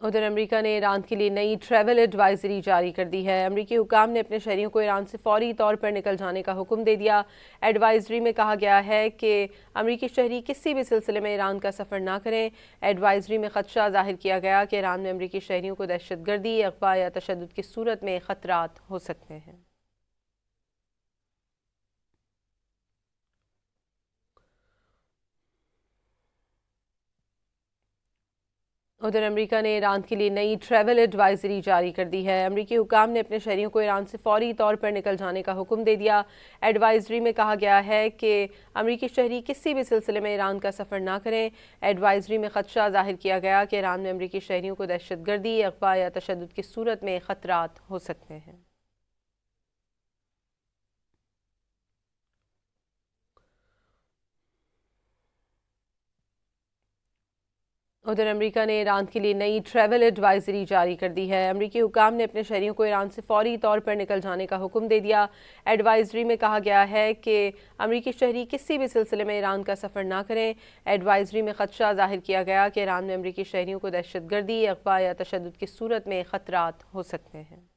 ادھر امریکہ نے ایران کے لیے نئی ٹریول ایڈوائزری جاری کر دی ہے۔ امریکی حکام نے اپنے شہریوں کو ایران سے فوری طور پر نکل جانے کا حکم دے دیا۔ ایڈوائزری میں کہا گیا ہے کہ امریکی شہری کسی بھی سلسلے میں ایران کا سفر نہ کریں۔ ایڈوائزری میں خدشہ ظاہر کیا گیا کہ ایران میں امریکی شہریوں کو دہشت گردی، اغوا یا تشدد کی صورت میں خطرات ہو سکتے ہیں۔ ادھر امریکہ نے ایران کے لیے نئی ٹریول ایڈوائزری جاری کر دی ہے۔ امریکی حکام نے اپنے شہریوں کو ایران سے فوری طور پر نکل جانے کا حکم دے دیا۔ ایڈوائزری میں کہا گیا ہے کہ امریکی شہری کسی بھی سلسلے میں ایران کا سفر نہ کریں۔ ایڈوائزری میں خدشہ ظاہر کیا گیا کہ ایران میں امریکی شہریوں کو دہشت گردی، اغوا یا تشدد کی صورت میں خطرات ہو سکتے ہیں۔ ادھر امریکہ نے ایران کے لیے نئی ٹریول ایڈوائزری جاری کر دی ہے۔ امریکی حکام نے اپنے شہریوں کو ایران سے فوری طور پر نکل جانے کا حکم دے دیا۔ ایڈوائزری میں کہا گیا ہے کہ امریکی شہری کسی بھی سلسلے میں ایران کا سفر نہ کریں۔ ایڈوائزری میں خدشہ ظاہر کیا گیا کہ ایران میں امریکی شہریوں کو دہشت گردی، اغوا یا تشدد کی صورت میں خطرات ہو سکتے ہیں۔